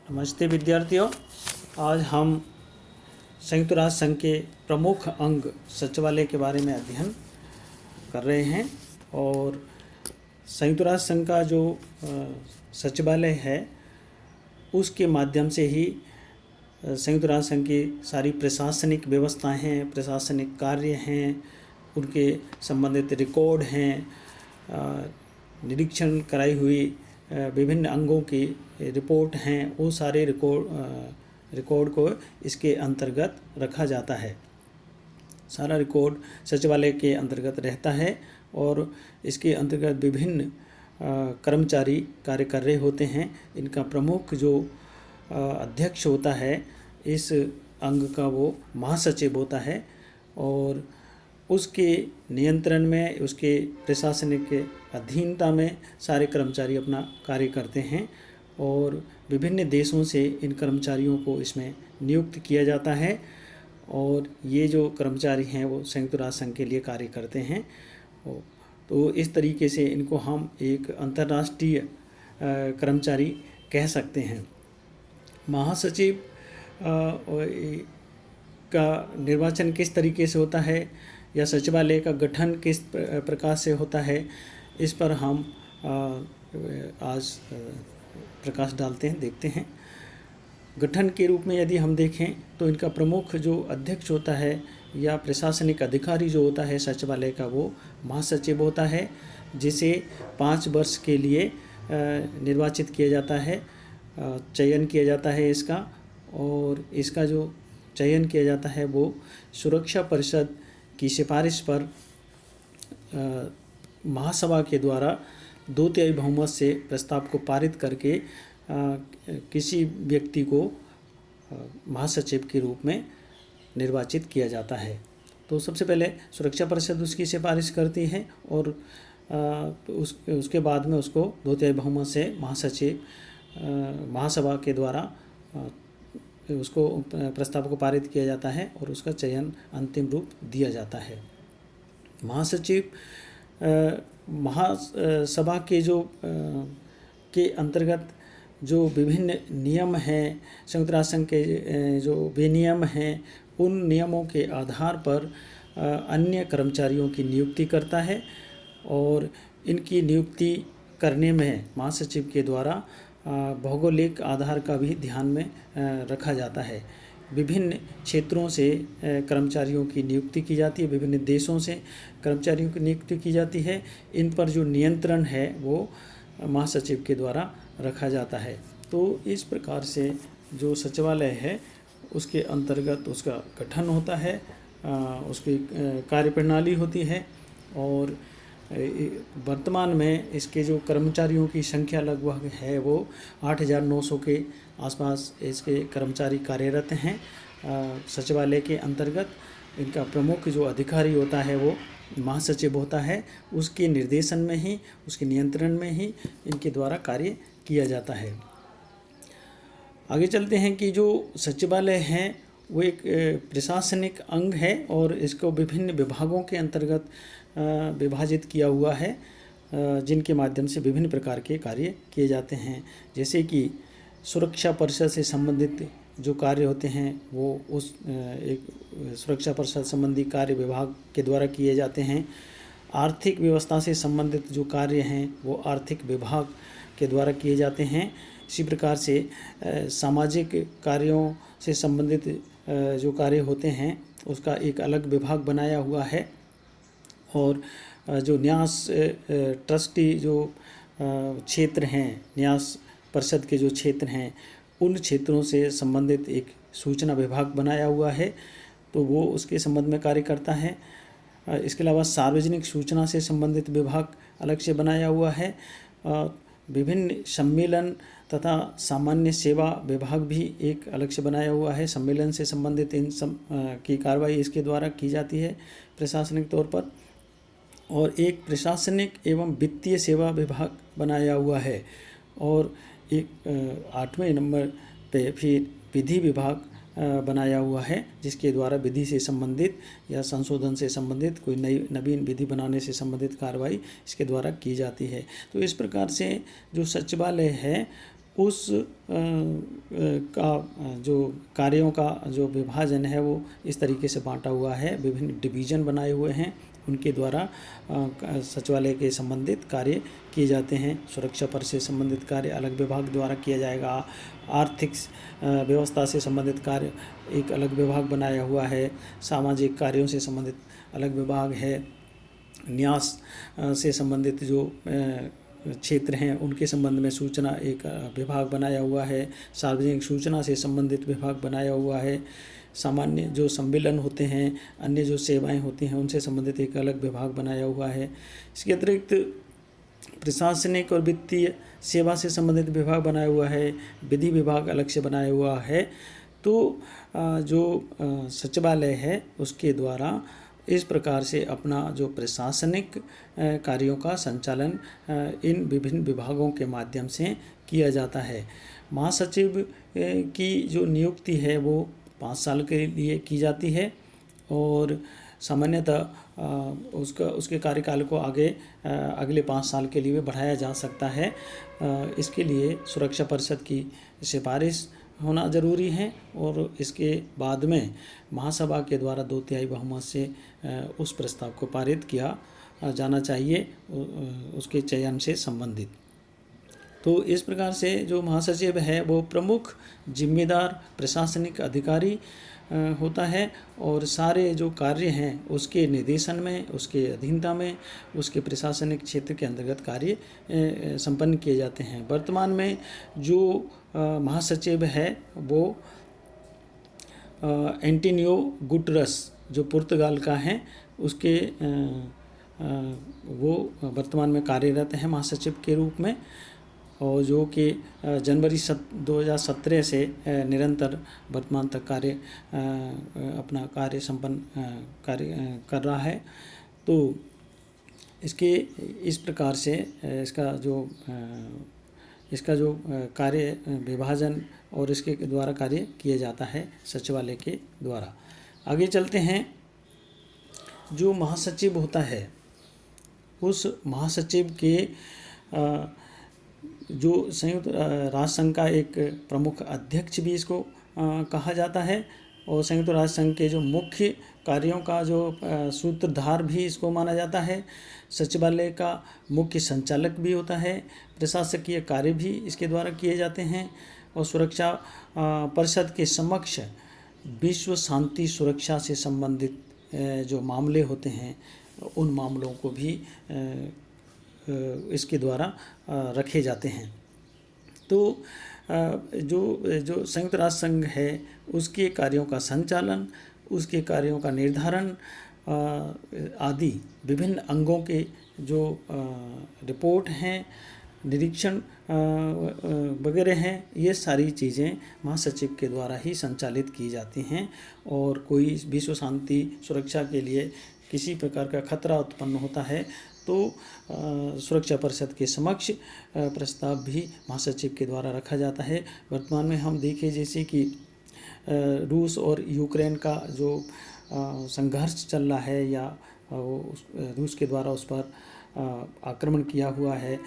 नमस्ते विद्यार्थियों। आज हम संयुक्त राष्ट्र संघ के प्रमुख अंग सचिवालय के बारे में अध्ययन कर रहे हैं। और संयुक्त राष्ट्र संघ का जो सचिवालय है उसके माध्यम से ही संयुक्त राष्ट्र संघ की सारी प्रशासनिक व्यवस्थाएं हैं, प्रशासनिक कार्य हैं, उनके संबंधित रिकॉर्ड हैं, निरीक्षण कराई हुई विभिन्न अंगों की रिपोर्ट हैं, वो सारे रिकॉर्ड को इसके अंतर्गत रखा जाता है। सारा रिकॉर्ड सचिवालय के अंतर्गत रहता है और इसके अंतर्गत विभिन्न कर्मचारी कार्य कर रहे होते हैं। इनका प्रमुख जो अध्यक्ष होता है इस अंग का, वो महासचिव होता है और उसके नियंत्रण में, उसके प्रशासनिक अधीनता में सारे कर्मचारी अपना कार्य करते हैं और विभिन्न देशों से इन कर्मचारियों को इसमें नियुक्त किया जाता है। और ये जो कर्मचारी हैं वो संयुक्त राष्ट्र संघ के लिए कार्य करते हैं। तो इस तरीके से इनको हम एक अंतर्राष्ट्रीय कर्मचारी कह सकते हैं। महासचिव का निर्वाचन किस तरीके से होता है या सचिवालय का गठन किस प्रकार से होता है, इस पर हम आज प्रकाश डालते हैं, देखते हैं। गठन के रूप में यदि हम देखें तो इनका प्रमुख जो अध्यक्ष होता है या प्रशासनिक अधिकारी जो होता है सचिवालय का, वो महासचिव होता है, जिसे 5 वर्ष के लिए निर्वाचित किया जाता है, चयन किया जाता है इसका। और इसका जो चयन किया जाता है वो सुरक्षा परिषद की सिफारिश पर महासभा के द्वारा 2/3 बहुमत से प्रस्ताव को पारित करके किसी व्यक्ति को महासचिव के रूप में निर्वाचित किया जाता है। तो सबसे पहले सुरक्षा परिषद उसकी सिफारिश करती है और उसके बाद में उसको 2/3 बहुमत से महासचिव महासभा के द्वारा उसको प्रस्ताव को पारित किया जाता है और उसका चयन अंतिम रूप दिया जाता है। महासचिव महासभा के जो के अंतर्गत जो विभिन्न नियम हैं, संयुक्त राष्ट्र संघ के जो विनियम हैं, उन नियमों के आधार पर अन्य कर्मचारियों की नियुक्ति करता है और इनकी नियुक्ति करने में महासचिव के द्वारा भौगोलिक आधार का भी ध्यान में रखा जाता है। विभिन्न क्षेत्रों से कर्मचारियों की नियुक्ति की जाती है, विभिन्न देशों से कर्मचारियों की नियुक्ति की जाती है। इन पर जो नियंत्रण है वो महासचिव के द्वारा रखा जाता है। तो इस प्रकार से जो सचिवालय है उसके अंतर्गत उसका गठन होता है, उसकी कार्यप्रणाली होती है और वर्तमान में इसके जो कर्मचारियों की संख्या लगभग है वो 8,900 के आसपास इसके कर्मचारी कार्यरत हैं सचिवालय के अंतर्गत। इनका प्रमुख जो अधिकारी होता है वो महासचिव होता है, उसके निर्देशन में ही, उसके नियंत्रण में ही इनके द्वारा कार्य किया जाता है। आगे चलते हैं कि जो सचिवालय है वो एक प्रशासनिक अंग है और इसको विभिन्न विभागों के अंतर्गत विभाजित किया हुआ है, जिनके माध्यम से विभिन्न प्रकार के कार्य किए जाते हैं। जैसे कि सुरक्षा परिषद से संबंधित जो कार्य होते हैं वो उस एक सुरक्षा परिषद संबंधी कार्य विभाग के द्वारा किए जाते हैं। आर्थिक व्यवस्था से संबंधित जो कार्य हैं वो आर्थिक विभाग के द्वारा किए जाते हैं। इसी प्रकार से सामाजिक कार्यों से संबंधित जो कार्य होते हैं उसका एक अलग विभाग बनाया हुआ है। और जो न्यास ट्रस्टी जो क्षेत्र हैं, न्यास परिषद के जो क्षेत्र हैं, उन क्षेत्रों से संबंधित एक सूचना विभाग बनाया हुआ है, तो वो उसके संबंध में कार्य करता है। इसके अलावा सार्वजनिक सूचना से संबंधित विभाग अलग से बनाया हुआ है। विभिन्न सम्मेलन तथा सामान्य सेवा विभाग भी एक अलग से बनाया हुआ है। सम्मेलन से संबंधित इन की कार्रवाई इसके द्वारा की जाती है प्रशासनिक तौर पर। और एक प्रशासनिक एवं वित्तीय सेवा विभाग बनाया हुआ है और एक 8वें नंबर पे फिर विधि विभाग बनाया हुआ है, जिसके द्वारा विधि से संबंधित या संशोधन से संबंधित कोई नई नवीन विधि बनाने से संबंधित कार्रवाई इसके द्वारा की जाती है। तो इस प्रकार से जो सचिवालय है उस का जो कार्यों का जो विभाजन है वो इस तरीके से बांटा हुआ है, विभिन्न डिवीज़न बनाए हुए हैं, उनके द्वारा सचिवालय के संबंधित कार्य किए जाते हैं। सुरक्षा पर से संबंधित कार्य अलग विभाग द्वारा किया जाएगा। आर्थिक व्यवस्था से संबंधित कार्य एक अलग विभाग बनाया हुआ है। सामाजिक कार्यों से संबंधित अलग विभाग है। न्यास से संबंधित जो क्षेत्र हैं उनके संबंध में सूचना एक विभाग बनाया हुआ है। सार्वजनिक सूचना से संबंधित विभाग बनाया हुआ है। सामान्य जो सम्मेलन होते हैं, अन्य जो सेवाएं होती हैं, उनसे संबंधित एक अलग विभाग बनाया हुआ है। इसके अतिरिक्त प्रशासनिक और वित्तीय सेवा से संबंधित विभाग बनाया हुआ है। विधि विभाग अलग से बनाया हुआ है। तो जो सचिवालय है उसके द्वारा इस प्रकार से अपना जो प्रशासनिक कार्यों का संचालन इन विभिन्न विभागों के माध्यम से किया जाता है। महासचिव की जो नियुक्ति है वो 5 साल के लिए की जाती है और सामान्यतः उसके कार्यकाल को अगले 5 साल के लिए बढ़ाया जा सकता है। इसके लिए सुरक्षा परिषद की सिफारिश होना ज़रूरी है और इसके बाद में महासभा के द्वारा 2/3 बहुमत से उस प्रस्ताव को पारित किया जाना चाहिए उसके चयन से संबंधित। तो इस प्रकार से जो महासचिव है वो प्रमुख जिम्मेदार प्रशासनिक अधिकारी होता है और सारे जो कार्य हैं उसके निर्देशन में, उसके अधीनता में, उसके प्रशासनिक क्षेत्र के अंतर्गत कार्य संपन्न किए जाते हैं। वर्तमान में जो महासचिव है वो एंटोनियो गुटरस जो पुर्तगाल का है, उसके वो वर्तमान में कार्यरत हैं महासचिव के रूप में और जो कि जनवरी 2017 से निरंतर वर्तमान तक अपना कार्य संपन्न कर रहा है। तो इसके इस प्रकार से इसका जो कार्य विभाजन और इसके द्वारा कार्य किया जाता है सचिवालय के द्वारा। आगे चलते हैं। जो महासचिव होता है उस महासचिव के जो संयुक्त राष्ट्र संघ का एक प्रमुख अध्यक्ष भी इसको कहा जाता है और संयुक्त राष्ट्र संघ के जो मुख्य कार्यों का जो सूत्रधार भी इसको माना जाता है। सचिवालय का मुख्य संचालक भी होता है। प्रशासकीय कार्य भी इसके द्वारा किए जाते हैं और सुरक्षा परिषद के समक्ष विश्व शांति सुरक्षा से संबंधित जो मामले होते हैं उन मामलों को भी इसके द्वारा रखे जाते हैं। तो जो संयुक्त राष्ट्र संघ है उसके कार्यों का संचालन, उसके कार्यों का निर्धारण आदि विभिन्न अंगों के जो रिपोर्ट हैं, निरीक्षण वगैरह हैं, ये सारी चीज़ें महासचिव के द्वारा ही संचालित की जाती हैं और कोई विश्व शांति सुरक्षा के लिए किसी प्रकार का खतरा उत्पन्न होता है तो सुरक्षा परिषद के समक्ष प्रस्ताव भी महासचिव के द्वारा रखा जाता है। वर्तमान में हम देखें जैसे कि रूस और यूक्रेन का जो संघर्ष चल रहा है या रूस के द्वारा उस पर आक्रमण किया हुआ है,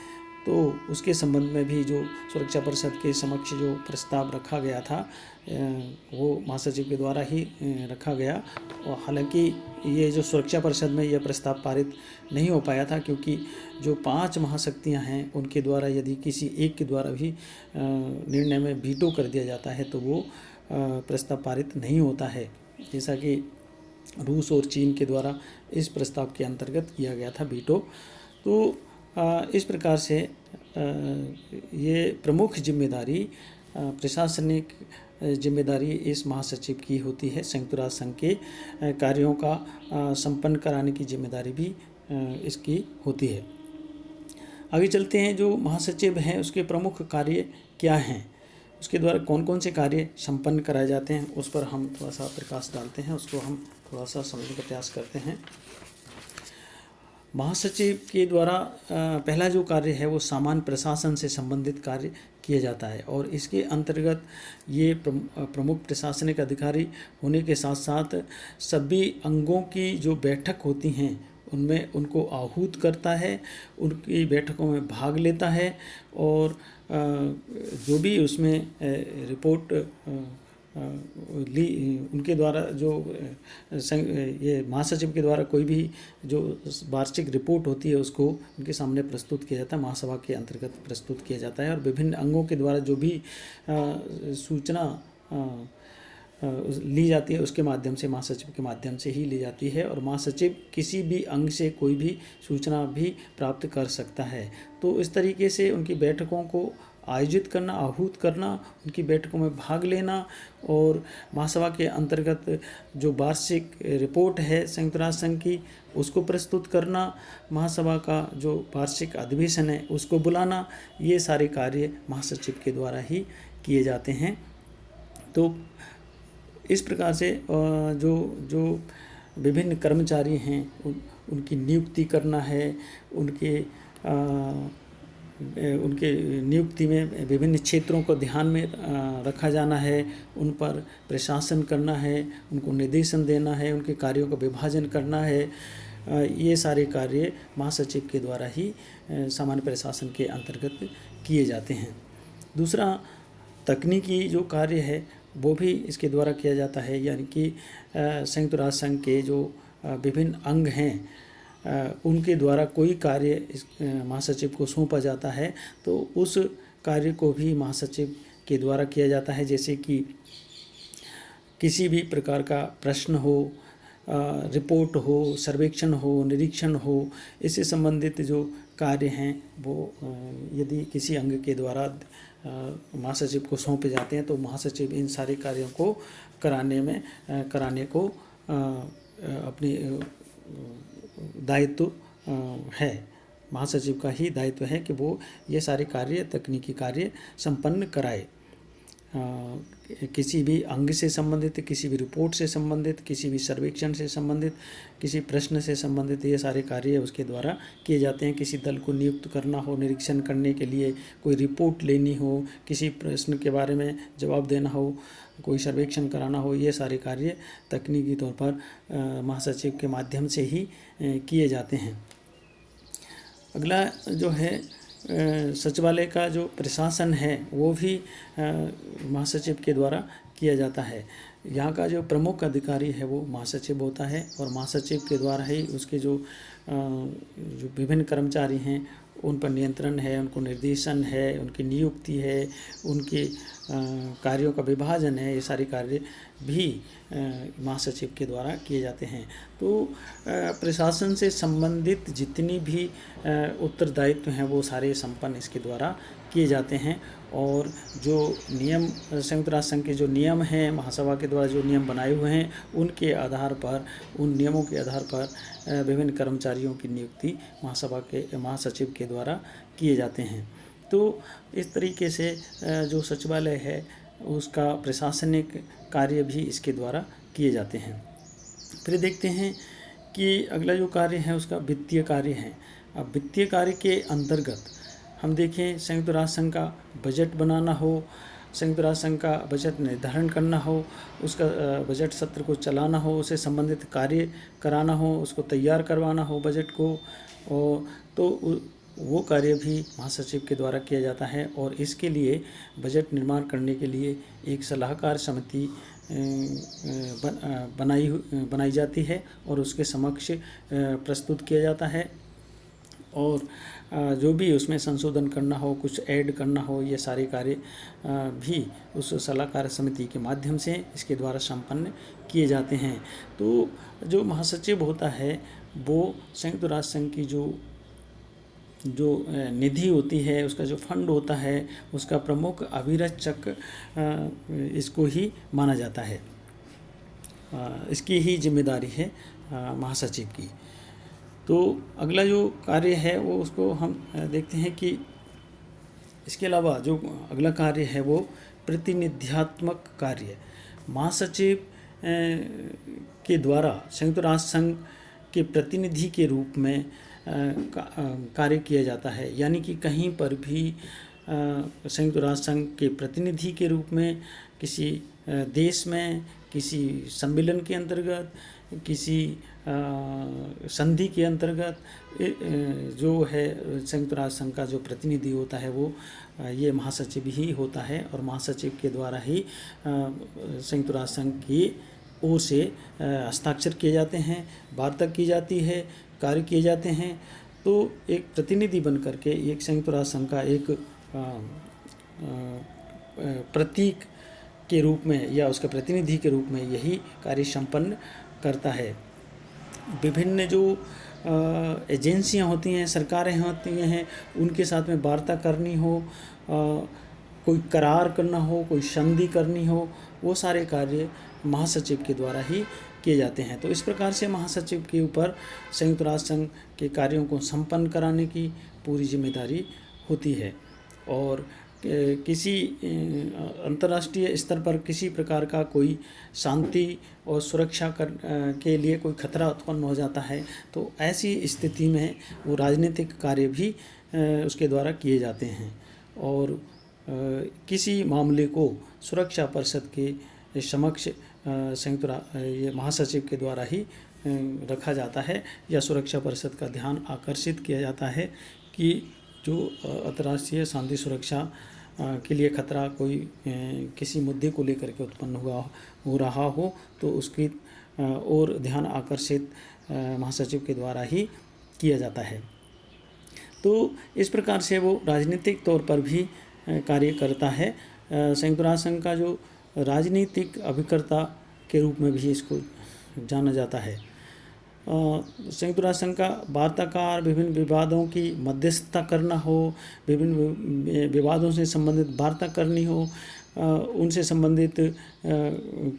तो उसके संबंध में भी जो सुरक्षा परिषद के समक्ष जो प्रस्ताव रखा गया था वो महासचिव के द्वारा ही रखा गया। और हालांकि ये जो सुरक्षा परिषद में यह प्रस्ताव पारित नहीं हो पाया था क्योंकि जो 5 महाशक्तियां हैं उनके द्वारा यदि किसी एक के द्वारा भी निर्णय में वीटो कर दिया जाता है तो वो प्रस्ताव पारित नहीं होता है, जैसा कि रूस और चीन के द्वारा इस प्रस्ताव के अंतर्गत किया गया था वीटो। तो इस प्रकार से ये प्रमुख जिम्मेदारी प्रशासनिक जिम्मेदारी इस महासचिव की होती है। संयुक्त राष्ट्र संघ के कार्यों का संपन्न कराने की जिम्मेदारी भी इसकी होती है। आगे चलते हैं। जो महासचिव हैं उसके प्रमुख कार्य क्या हैं, उसके द्वारा कौन कौन से कार्य संपन्न कराए जाते हैं, उस पर हम थोड़ा सा प्रकाश डालते हैं, उसको हम थोड़ा सा समझने का प्रयास करते हैं। महासचिव के द्वारा पहला जो कार्य है वो सामान्य प्रशासन से संबंधित कार्य किया जाता है और इसके अंतर्गत ये प्रमुख प्रशासनिक अधिकारी होने के साथ साथ सभी अंगों की जो बैठक होती हैं उनमें उनको आहूत करता है, उनकी बैठकों में भाग लेता है और जो भी उसमें रिपोर्ट ली उनके द्वारा जो ये महासचिव के द्वारा कोई भी जो वार्षिक रिपोर्ट होती है उसको उनके सामने प्रस्तुत किया जाता है, महासभा के अंतर्गत प्रस्तुत किया जाता है और विभिन्न अंगों के द्वारा जो भी सूचना ली जाती है उसके माध्यम से, महासचिव के माध्यम से ही ली जाती है और महासचिव किसी भी अंग से कोई भी सूचना भी प्राप्त कर सकता है। तो इस तरीके से उनकी बैठकों को आयोजित करना, आहूत करना, उनकी बैठकों में भाग लेना और महासभा के अंतर्गत जो वार्षिक रिपोर्ट है संयुक्त राष्ट्र संघ की उसको प्रस्तुत करना, महासभा का जो वार्षिक अधिवेशन है उसको बुलाना, ये सारे कार्य महासचिव के द्वारा ही किए जाते हैं। तो इस प्रकार से जो विभिन्न कर्मचारी हैं उनकी नियुक्ति करना है, उनके नियुक्ति में विभिन्न क्षेत्रों को ध्यान में रखा जाना है, उन पर प्रशासन करना है, उनको निर्देशन देना है, उनके कार्यों का विभाजन करना है, ये सारे कार्य महासचिव के द्वारा ही सामान्य प्रशासन के अंतर्गत किए जाते हैं। दूसरा, तकनीकी जो कार्य है वो भी इसके द्वारा किया जाता है, यानी कि संयुक्त राष्ट्र संघ के जो विभिन्न अंग हैं उनके द्वारा कोई कार्य इस महासचिव को सौंपा जाता है तो उस कार्य को भी महासचिव के द्वारा किया जाता है। जैसे कि किसी भी प्रकार का प्रश्न हो, रिपोर्ट हो, सर्वेक्षण हो, निरीक्षण हो, इससे संबंधित जो कार्य हैं वो यदि किसी अंग के द्वारा महासचिव को सौंपे जाते हैं तो महासचिव इन सारे कार्यों को कराने को अपनी दायित्व है, महासचिव का ही दायित्व है कि वो ये सारे कार्य, तकनीकी कार्य संपन्न कराए। किसी भी अंग से संबंधित, किसी भी रिपोर्ट से संबंधित, किसी भी सर्वेक्षण से संबंधित, किसी प्रश्न से संबंधित ये सारे कार्य उसके द्वारा किए जाते हैं। किसी दल को नियुक्त करना हो निरीक्षण करने के लिए, कोई रिपोर्ट लेनी हो, किसी प्रश्न के बारे में जवाब देना हो, कोई सर्वेक्षण कराना हो, ये सारे कार्य तकनीकी तौर पर महासचिव के माध्यम से ही किए जाते हैं। अगला जो है सचिवालय का जो प्रशासन है वो भी महासचिव के द्वारा किया जाता है। यहाँ का जो प्रमुख अधिकारी है वो महासचिव होता है और महासचिव के द्वारा ही उसके जो विभिन्न कर्मचारी हैं उन पर नियंत्रण है, उनको निर्देशन है, उनकी नियुक्ति है, उनके कार्यों का विभाजन है, ये सारे कार्य भी महासचिव के द्वारा किए जाते हैं। तो प्रशासन से संबंधित जितनी भी उत्तरदायित्व हैं वो सारे संपन्न इसके द्वारा किए जाते हैं और जो नियम संयुक्त राष्ट्र संघ के जो नियम हैं, महासभा के द्वारा जो नियम बनाए हुए हैं उनके आधार पर, उन नियमों के आधार पर विभिन्न कर्मचारियों की नियुक्ति महासचिव के द्वारा किए जाते हैं। तो इस तरीके से जो सचिवालय है उसका प्रशासनिक कार्य भी इसके द्वारा किए जाते हैं। फिर देखते हैं कि अगला जो कार्य है उसका वित्तीय कार्य है। अब वित्तीय कार्य के अंतर्गत हम देखें, संयुक्त राष्ट्र संघ का बजट बनाना हो, संयुक्त राष्ट्र संघ का बजट निर्धारण करना हो, उसका बजट सत्र को चलाना हो, उससे संबंधित कार्य कराना हो, उसको तैयार करवाना हो बजट को, और तो वो कार्य भी महासचिव के द्वारा किया जाता है। और इसके लिए बजट निर्माण करने के लिए एक सलाहकार समिति बनाई जाती है और उसके समक्ष प्रस्तुत किया जाता है और जो भी उसमें संशोधन करना हो, कुछ ऐड करना हो, ये सारे कार्य भी उस सलाहकार समिति के माध्यम से इसके द्वारा संपन्न किए जाते हैं। तो जो महासचिव होता है वो संयुक्त राष्ट्र संघ की जो निधि होती है, उसका जो फंड होता है, उसका प्रमुख अभिरक्षक इसको ही माना जाता है। इसकी ही जिम्मेदारी है महासचिव की। तो अगला जो कार्य है वो उसको हम देखते हैं कि इसके अलावा जो अगला कार्य है वो प्रतिनिध्यात्मक कार्य। महासचिव के द्वारा संयुक्त राष्ट्र संघ के प्रतिनिधि के रूप में कार्य किया जाता है, यानी कि कहीं पर भी संयुक्त राष्ट्र संघ के प्रतिनिधि के रूप में किसी देश में, किसी सम्मेलन के अंतर्गत किसी संधि के अंतर्गत जो है संयुक्त राष्ट्र संघ का जो प्रतिनिधि होता है वो ये महासचिव ही होता है, और महासचिव के द्वारा ही संयुक्त राष्ट्र संघ की ओर से हस्ताक्षर किए जाते हैं, वार्ता की जाती है, कार्य किए जाते हैं। तो एक प्रतिनिधि बन करके एक संयुक्त राष्ट्र संघ का एक प्रतीक के रूप में या उसके प्रतिनिधि के रूप में यही कार्य संपन्न करता है। विभिन्न जो एजेंसियां होती हैं, सरकारें होती हैं, उनके साथ में वार्ता करनी हो, कोई करार करना हो, कोई संधि करनी हो, वो सारे कार्य महासचिव के द्वारा ही किए जाते हैं। तो इस प्रकार से महासचिव के ऊपर संयुक्त राष्ट्र संघ के कार्यों को संपन्न कराने की पूरी जिम्मेदारी होती है। और किसी अंतर्राष्ट्रीय स्तर पर किसी प्रकार का कोई शांति और सुरक्षा के लिए कोई खतरा उत्पन्न हो जाता है, तो ऐसी स्थिति में वो राजनीतिक कार्य भी उसके द्वारा किए जाते हैं। और किसी मामले को सुरक्षा परिषद के समक्ष संयुक्त ये महासचिव के द्वारा ही रखा जाता है, या सुरक्षा परिषद का ध्यान आकर्षित किया जाता है कि जो अंतर्राष्ट्रीय शांति सुरक्षा के लिए खतरा कोई किसी मुद्दे को लेकर के उत्पन्न हो रहा हो, तो उसकी और ध्यान आकर्षित महासचिव के द्वारा ही किया जाता है। तो इस प्रकार से वो राजनीतिक तौर पर भी कार्य करता है। संयुक्त राष्ट्र संघ का जो राजनीतिक अभिकर्ता के रूप में भी इसको जाना जाता है। संयुक्त राष्ट्र संघ का वार्ताकार, विभिन्न विवादों की मध्यस्थता करना हो, विभिन्न विवादों से संबंधित वार्ता करनी हो, उनसे संबंधित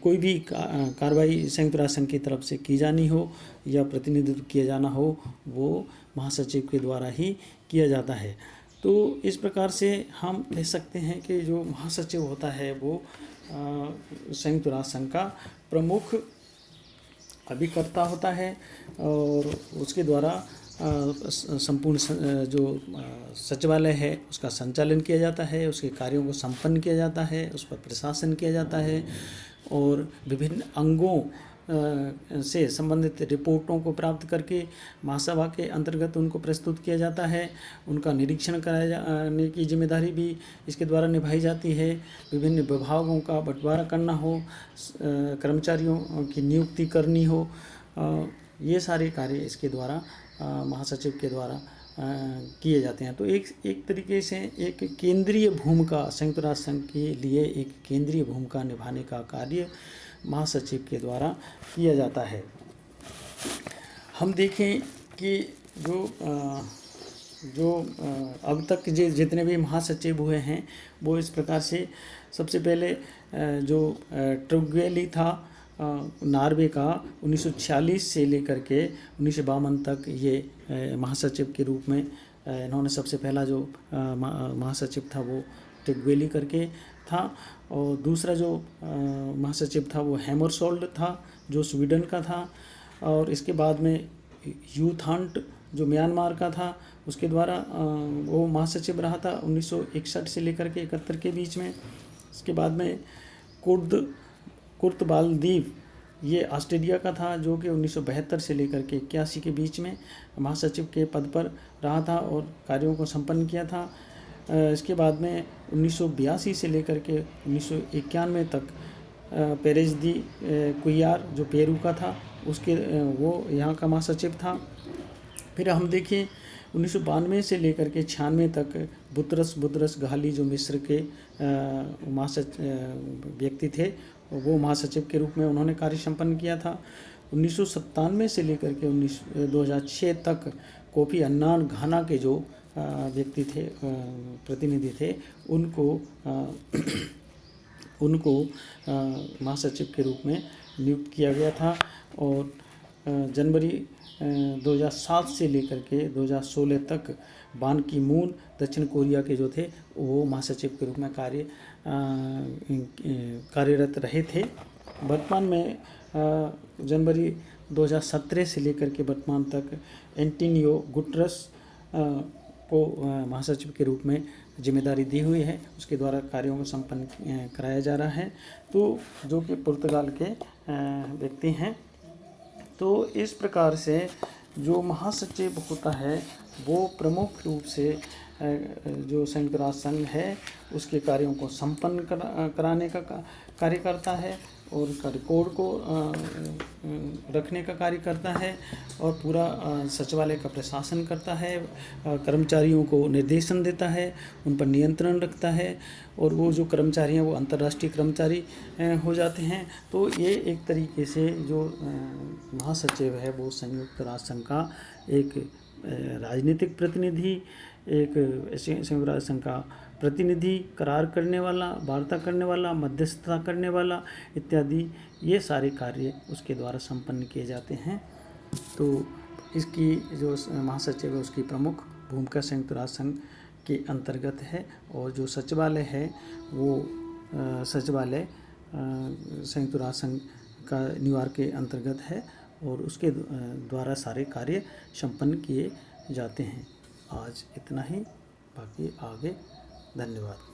कोई भी कार्रवाई संयुक्त राष्ट्र संघ की तरफ से की जानी हो या प्रतिनिधित्व किया जाना हो, वो महासचिव के द्वारा ही किया जाता है। तो इस प्रकार से हम कह सकते हैं कि जो महासचिव होता है वो संयुक्त राष्ट्र संघ का प्रमुख अभिकर्ता होता है, और उसके द्वारा संपूर्ण जो सचिवालय है उसका संचालन किया जाता है, उसके कार्यों को संपन्न किया जाता है, उस पर प्रशासन किया जाता है, और विभिन्न अंगों से संबंधित रिपोर्टों को प्राप्त करके महासभा के अंतर्गत उनको प्रस्तुत किया जाता है। उनका निरीक्षण कराने की जिम्मेदारी भी इसके द्वारा निभाई जाती है। विभिन्न विभागों का बंटवारा करना हो, कर्मचारियों की नियुक्ति करनी हो, ये सारे कार्य इसके द्वारा महासचिव के द्वारा किए जाते हैं। तो एक तरीके से एक केंद्रीय भूमिका संयुक्त राष्ट्र संघ के लिए एक केंद्रीय भूमिका निभाने का कार्य महासचिव के द्वारा किया जाता है। हम देखें कि जो अब तक जितने भी महासचिव हुए हैं वो इस प्रकार से, सबसे पहले जो ट्रुग्वेली था नॉर्वे का, 1946 से लेकर के 1952 तक ये महासचिव के रूप में इन्होंने सबसे पहला जो महासचिव था वो ट्रुग्वेली करके था। और दूसरा जो महासचिव था वो हैमरशोल्ड था जो स्वीडन का था। और इसके बाद में यूथांट जो म्यांमार का था, उसके द्वारा वो महासचिव रहा था 1961 से लेकर के 71 के बीच में। इसके बाद में कुर्तबालदीव ये ऑस्ट्रेलिया का था जो कि 1972 से लेकर के 81 के बीच में महासचिव के पद पर रहा था और कार्यों को संपन्न किया था। इसके बाद में 1982 से लेकर के 1991 तक पेरेज दी कुयार जो पेरू का था उसके वो यहाँ का महासचिव था। फिर हम देखें 1992 से लेकर के 96 तक बुतरस घाली जो मिस्र के व्यक्ति थे वो महासचिव के रूप में उन्होंने कार्य संपन्न किया था। 1997 से लेकर के 2006 तक कोफी अन्नान घाना के जो व्यक्ति थे, प्रतिनिधि थे, उनको महासचिव के रूप में नियुक्त किया गया था। और जनवरी 2007 से लेकर के 2016 तक बान की मून दक्षिण कोरिया के जो थे वो महासचिव के रूप में कार्यरत रहे थे। वर्तमान में जनवरी 2017 से लेकर के वर्तमान तक एंटोनियो गुटेरेस को महासचिव के रूप में जिम्मेदारी दी हुई है, उसके द्वारा कार्यों को संपन्न कराया जा रहा है। तो जो कि पुर्तगाल के व्यक्ति हैं तो इस प्रकार से जो महासचिव होता है वो प्रमुख रूप से जो संयुक्त राष्ट्र संघ है उसके कार्यों को संपन्न कराने का कार्य करता है और उसका रिकॉर्ड को रखने का कार्य करता है और पूरा सचिवालय का प्रशासन करता है, कर्मचारियों को निर्देशन देता है, उन पर नियंत्रण रखता है और वो जो कर्मचारी हैं वो अंतर्राष्ट्रीय कर्मचारी हो जाते हैं। तो ये एक तरीके से जो महासचिव है वो संयुक्त राष्ट्र संघ का एक राजनीतिक प्रतिनिधि, एक संयुक्त राष्ट्र संघ का प्रतिनिधि, करार करने वाला, वार्ता करने वाला, मध्यस्थता करने वाला इत्यादि ये सारे कार्य उसके द्वारा संपन्न किए जाते हैं। तो इसकी जो महासचिव है उसकी प्रमुख भूमिका संयुक्त राष्ट्र संघ के अंतर्गत है और जो सचिवालय है वो सचिवालय संयुक्त राष्ट्र संघ का न्यूयॉर्क के अंतर्गत है और उसके द्वारा सारे कार्य संपन्न किए जाते हैं। आज इतना ही, बाकी आगे। धन्यवाद।